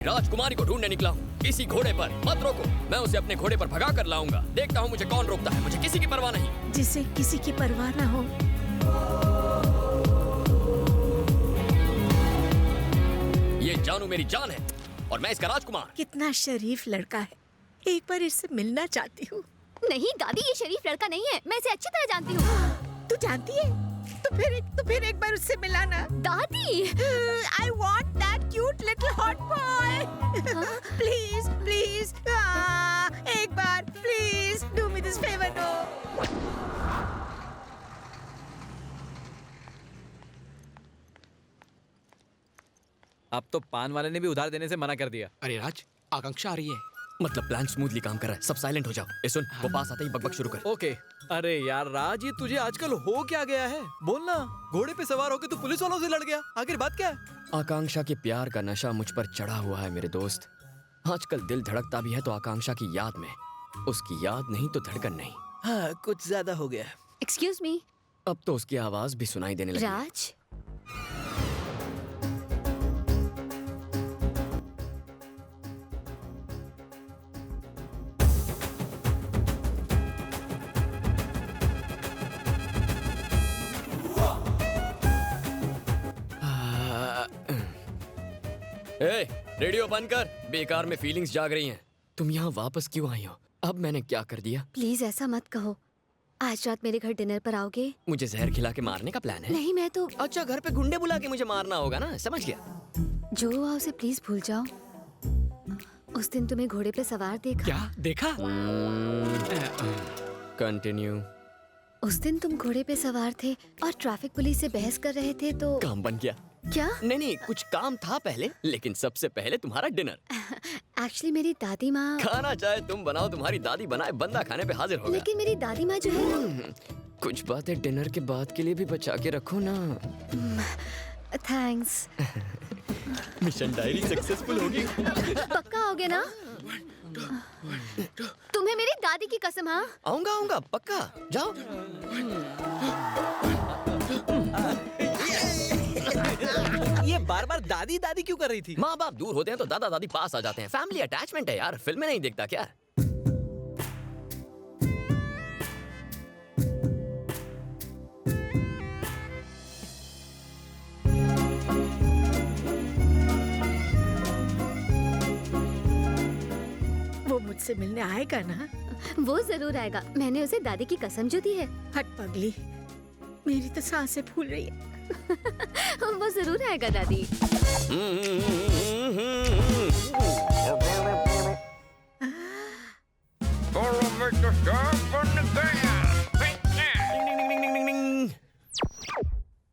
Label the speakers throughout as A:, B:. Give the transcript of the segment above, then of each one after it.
A: राजकुमारी को ढूंढने निकला हूँ इसी घोड़े पर। मत रोको, मैं उसे अपने घोड़े पर भगा कर लाऊंगा। देखता हूँ मुझे कौन रोकता है। मुझे किसी की परवाह नहीं।
B: जिसे किसी की परवाह ना हो।
A: ये जानू मेरी जान है और मैं इसका राजकुमार।
B: कितना शरीफ लड़का है, एक बार इससे मिलना चाहती हूँ।
C: नहीं दादी, ये शरीफ लड़का नहीं है, मैं इसे अच्छी तरह जानती हूँ।
B: तू जानती है? तो फिर एक बार उससे मिलाना।
C: दादी,
B: I want that cute little hot boy. Please, please, एक बार, please, do me this favor, no.
D: अब तो पान वाले ने भी उधार देने से मना कर दिया।
E: अरे राज, आकांक्षा आ रही है।
A: मतलब प्लान स्मूथली काम कर रहा है। सब साइलेंट हो जाओ। ए सुन, वो पास आते ही बकबक शुरू कर।
D: ओके। अरे यार राज, ये तुझे आजकल हो क्या गया है? बोलना। घोड़े पे सवार होके तू पुलिस वालों से लड़ गया, आखिर बात क्या है?
A: आकांक्षा के प्यार का नशा मुझ पर चढ़ा हुआ है मेरे दोस्त। आजकल दिल धड़कता भी है तो आकांक्षा की याद में। उसकी याद नहीं तो धड़कन नहीं।
D: हाँ, कुछ ज्यादा हो गया।
C: Excuse me.
A: अब तो उसकी आवाज भी सुनाई देने लगी।
C: राज,
A: ए, रेडियो बंद कर। बेकार में फीलिंग्स जाग रही हैं। तुम यहाँ वापस क्यों आई हो? अब मैंने क्या कर दिया?
C: प्लीज ऐसा मत कहो। आज रात मेरे घर डिनर पर आओगे?
A: मुझे जहर खिला के मारने का प्लान है?
C: नहीं, मैं तो।
A: अच्छा, घर पे गुंडे बुला के मुझे मारना होगा ना, समझ गया।
C: जो हुआ उसे प्लीज भूल जाओ। उस दिन तुम्हें घोड़े पे सवार देखा।
E: क्या देखा?
A: कंटिन्यू।
C: उस दिन तुम घोड़े पे सवार थे और ट्रैफिक पुलिस से बहस कर रहे थे तो।
A: काम बन गया।
C: क्या?
A: नहीं, कुछ काम था पहले, लेकिन सबसे पहले तुम्हारा डिनर।
C: एक्चुअली मेरी दादी माँ।
A: खाना चाहे तुम बनाओ, तुम्हारी दादी बनाए, बंदा खाने पे हाजिर होगा।
C: लेकिन मेरी दादी माँ जो है।
A: कुछ बातें डिनर के बाद के लिए भी बचा के रखो ना।
C: थैंक्स।
A: मिशन डायरी सक्सेसफुल होगी।
C: पक्का आओगे ना? तुम्हें मेरी दादी की कसम। हाँ,
A: आऊंगा पक्का। जाओ।
D: ये बार बार दादी दादी क्यों कर रही थी?
A: माँ बाप दूर होते हैं तो दादा दादी पास आ जाते हैं। फैमिली अटैचमेंट है यार। फिल्में नहीं देखता क्या?
B: वो मुझसे मिलने आएगा ना?
C: वो जरूर आएगा। मैंने उसे दादी की कसम जो दी है।
B: हट पगली, मेरी तो सांसें फूल रही है।
C: वो जरूर आएगा दादी।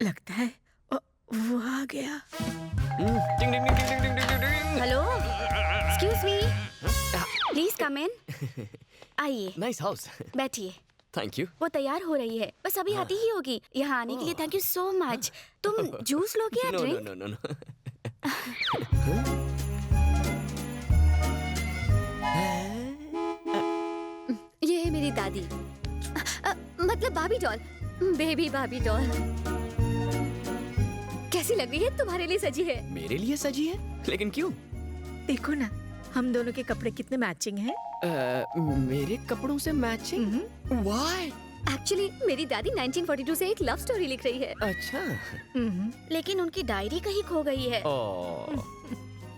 B: लगता है वो आ गया।
C: Hello, excuse me, please come in. आइए,
A: नाइस हाउस।
C: बैठिए।
A: Thank you.
C: वो तैयार हो रही है, बस अभी आती ही होगी। यहाँ आने के लिए थैंक यू सो मच। तुम जूस लोगे या ड्रिंक?
A: नो।
C: ये है मेरी दादी, मतलब भाभी डॉल, बेबी भाभी डॉल। कैसी लग रही है? तुम्हारे लिए सजी है।
A: मेरे लिए सजी है? लेकिन क्यों?
B: देखो ना, हम दोनों के कपड़े कितने मैचिंग हैं।
A: मेरे कपड़ों से मैचिंग? व्हाई?
C: एक्चुअली मेरी दादी 1942 से एक लव स्टोरी लिख रही है।
A: अच्छा।
C: लेकिन उनकी डायरी कहीं खो गई है।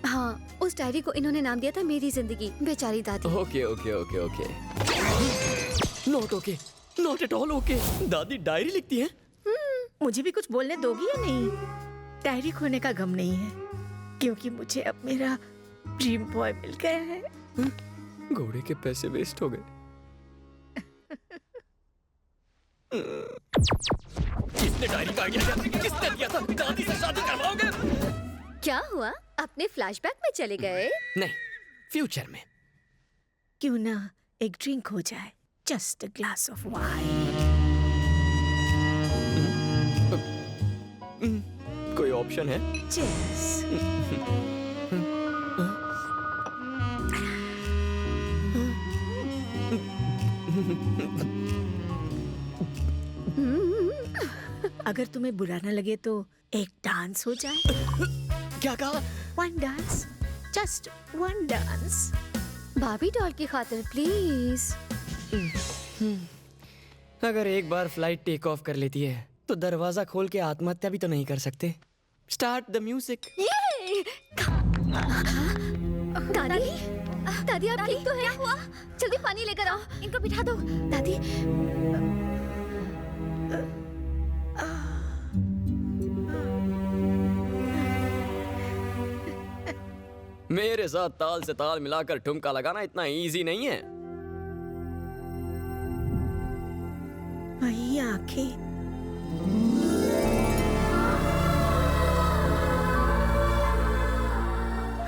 C: हाँ, उस डायरी को इन्होंने नाम दिया था मेरी जिंदगी। बेचारी दादी।
A: Okay. Not at all okay. दादी डायरी लिखती है?
B: मुझे भी कुछ बोलने दोगी या नहीं? डायरी खोने का गम नहीं है, क्योंकि मुझे अब मेरा ड्रीम बॉय मिल गया है।
A: घोड़े के पैसे वेस्ट हो गए। किसने डायरी का आइडिया दिया? किसने दिया था? दादी से शादी करवाओगे?
C: क्या हुआ? अपने फ्लैशबैक में चले गए?
A: नहीं, फ्यूचर में।
B: क्यों ना एक ड्रिंक हो जाए? Just a glass of wine.
A: कोई ऑप्शन है?
B: Cheers. अगर तुम्हें बुरा न लगे तो एक डांस हो जाए।
A: क्या कहा?
B: One dance. Just one dance.
C: Barbie doll की खातिर प्लीज।
A: अगर एक बार फ्लाइट टेक ऑफ कर लेती है तो दरवाजा खोल के आत्महत्या भी तो नहीं कर सकते। Start the music.
C: दादी, दादी आप ठीक तो हैं? क्या हुआ? जल्दी पानी लेकर आओ, इनको बिठा दो। दादी,
A: मेरे साथ ताल से ताल मिलाकर ठुमका लगाना इतना इजी नहीं है।
B: वही आंखें,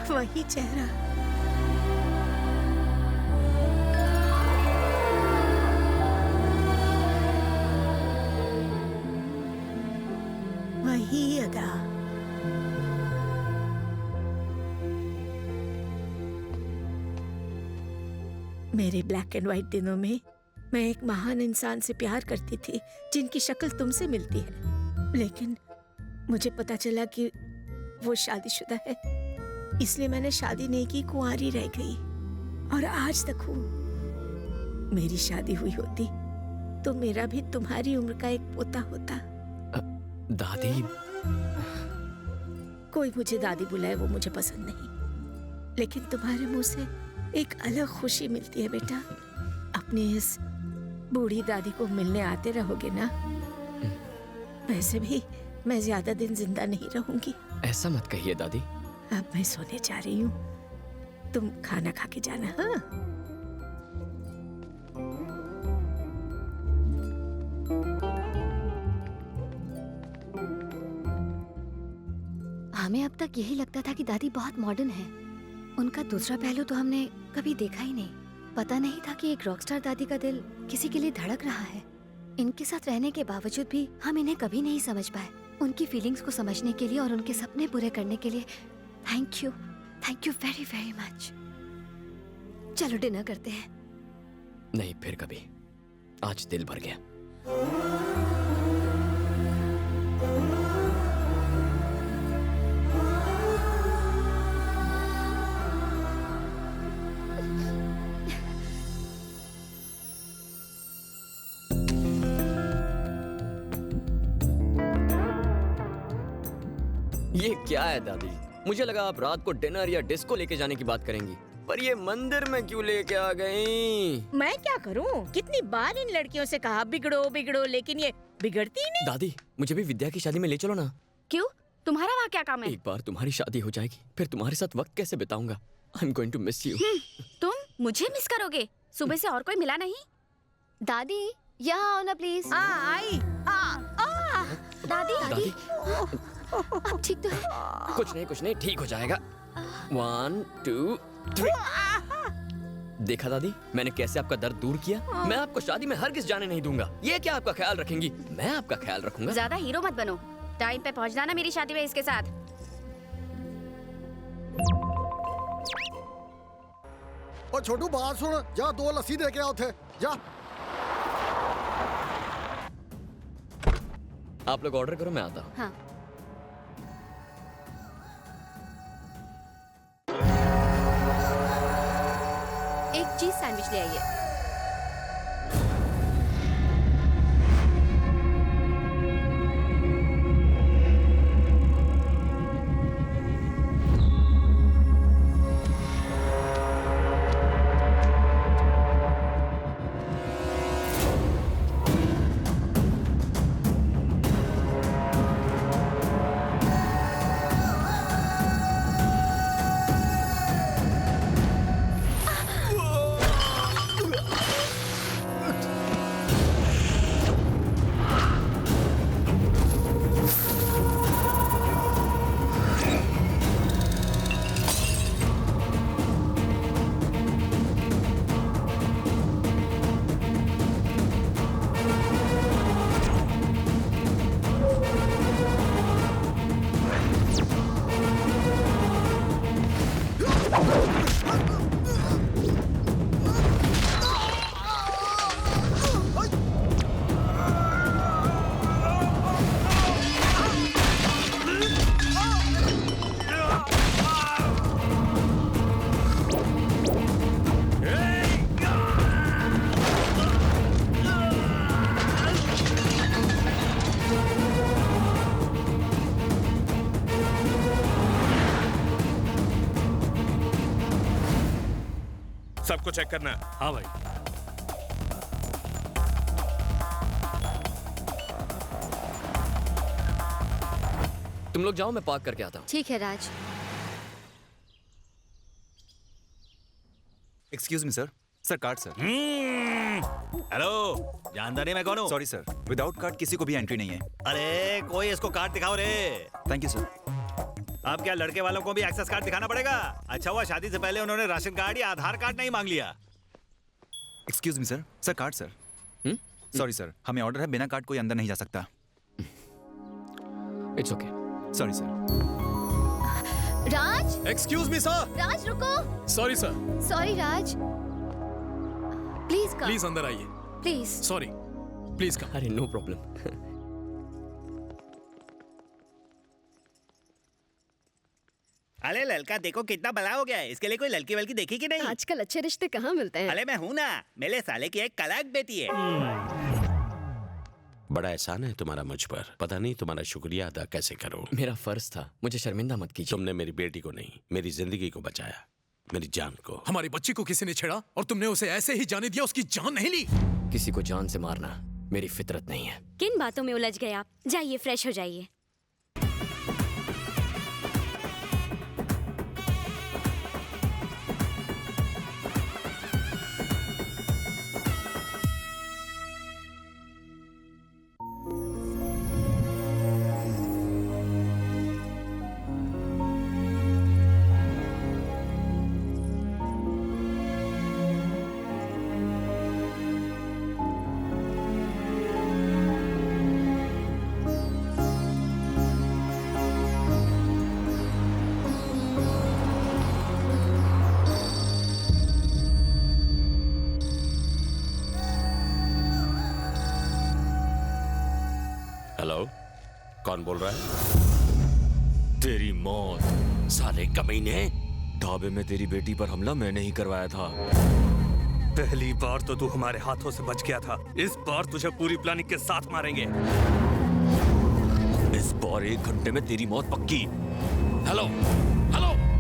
B: वही चेहरा, वही अदा। मेरे ब्लैक एंड व्हाइट दिनों में मैं एक महान इंसान से प्यार करती थी जिनकी शक्ल तुमसे मिलती है, लेकिन मुझे पता चला कि वो शादीशुदा है, इसलिए मैंने शादी नहीं की, कुंवारी रह गई। और आज तक हूँ। मेरी शादी हुई होती तो मेरा भी तुम्हारी उम्र का एक पोता होता।
A: दादी,
B: कोई मुझे दादी बुलाए वो मुझे पसंद नहीं, लेकिन तुम्हारे मुंह से एक अलग खुशी मिलती है बेटा। अपनी इस बूढ़ी दादी को मिलने आते रहोगे ना? वैसे भी मैं ज्यादा दिन जिंदा नहीं रहूंगी।
A: ऐसा मत कहिए दादी।
B: अब मैं सोने जा रही हूँ, तुम खाना खा के जाना। हाँ,
C: हमें अब तक यही लगता था कि दादी बहुत मॉडर्न है। उनका दूसरा पहलू तो हमने कभी देखा ही नहीं। पता नहीं था कि एक रॉकस्टार दादी का दिल किसी के लिए धड़क रहा है। इनके साथ रहने के बावजूद भी हम इन्हें कभी नहीं समझ पाए। उनकी फीलिंग्स को समझने के लिए और उनके सपने पूरे करने के लिए thank you very very much. चलो डिनर करते हैं।
A: नहीं, फिर कभी। आज दिल भर गया। ये क्या है दादी? मुझे लगा आप रात को डिनर या डिस्को लेके जाने की बात करेंगी, पर ये मंदिर में क्यों लेके आ गई?
B: मैं क्या करूँ? कितनी बार इन लड़कियों से कहा बिगड़ो बिगड़ो, लेकिन ये बिगड़ती ही नहीं।
A: दादी, मुझे भी विद्या की शादी में ले चलो ना।
C: क्यों? तुम्हारा वहाँ क्या काम है?
A: एक बार तुम्हारी शादी हो जाएगी, फिर तुम्हारे साथ वक्त कैसे बिताऊंगा? I am going to miss you.
C: तुम मुझे मिस करोगे? सुबह से और कोई मिला नहीं? दादी यहाँ आओ ना प्लीज।
B: आई।
C: दादी,
A: दादी,
C: अब ठीक तो है?
A: कुछ नहीं, ठीक हो जाएगा। 1 2 3। देखा दादी, मैंने कैसे आपका दर्द दूर किया। मैं आपको शादी में हरगिज जाने नहीं दूंगा। ये क्या आपका ख्याल रखेंगी? मैं आपका ख्याल रखूंगा।
C: ज्यादा हीरो मत बनो। टाइम पे पहुंचना ना मेरी शादी में इसके साथ।
E: और छोटू बात सुन, जा 2 लस्सी दे के आओ थे, जा।
A: आप लोग ऑर्डर करो, मैं आता हूँ।
C: हाँ। एक चीज सैंडविच ले आइए।
F: सबको चेक करना।
G: हाँ भाई।
A: तुम लोग जाओ, मैं पार्क करके आता हूँ।
C: ठीक है Raj.
H: Excuse me sir. Sir card sir.
I: Hello, जानता नहीं मैं कौन हूँ?
H: सॉरी सर, विदाउट कार्ड किसी को भी एंट्री नहीं है।
I: अरे कोई इसको कार्ड दिखाओ रे।
H: Thank you sir.
I: अब क्या लड़के वालों को भी एक्सेस कार्ड दिखाना पड़ेगा? अच्छा हुआ शादी से पहले उन्होंने राशन कार्ड या आधार कार्ड नहीं मांग लिया।
H: Excuse me sir. Sir card sir. Sorry sir, हमें ऑर्डर है, बिना कार्ड कोई अंदर नहीं जा सकता।
A: It's okay.
H: Sorry sir.
C: Raj,
G: excuse me sir.
C: Raj रुको।
G: Sorry sir.
C: Sorry Raj, please come.
G: Please अंदर आइए।
C: प्लीज।
G: Sorry, please come.
A: अरे नो प्रॉब्लम।
I: अरे लड़का देखो कितना बड़ा हो गया है, इसके लिए कोई लड़की वलकी देखी कि नहीं?
J: आजकल अच्छे रिश्ते कहाँ मिलते हैं?
I: अरे मैं हूँ ना, मेरे साले की एक कलाक बेटी है।
F: बड़ा एहसान है तुम्हारा मुझ पर, पता नहीं तुम्हारा शुक्रिया अदा कैसे करूं।
A: मेरा फर्ज था, मुझे शर्मिंदा मत कीजिए।
F: तुमने मेरी बेटी को नहीं, मेरी जिंदगी को बचाया, मेरी जान को।
G: हमारी बच्ची को किसी ने छेड़ा और तुमने उसे ऐसे ही जाने दिया, उसकी जान नहीं ली।
A: किसी को जान से मारना मेरी फितरत नहीं है।
J: किन बातों में उलझ गए आप? जाइए फ्रेश हो जाइए।
F: हेलो, कौन बोल रहा है?
K: तेरी मौत साले कमीने। ढाबे में तेरी बेटी पर हमला मैंने ही करवाया था। पहली बार तो तू हमारे हाथों से बच गया था, इस बार तुझे पूरी प्लानिंग के साथ मारेंगे। इस बार 1 घंटे में तेरी मौत पक्की। Hello hello.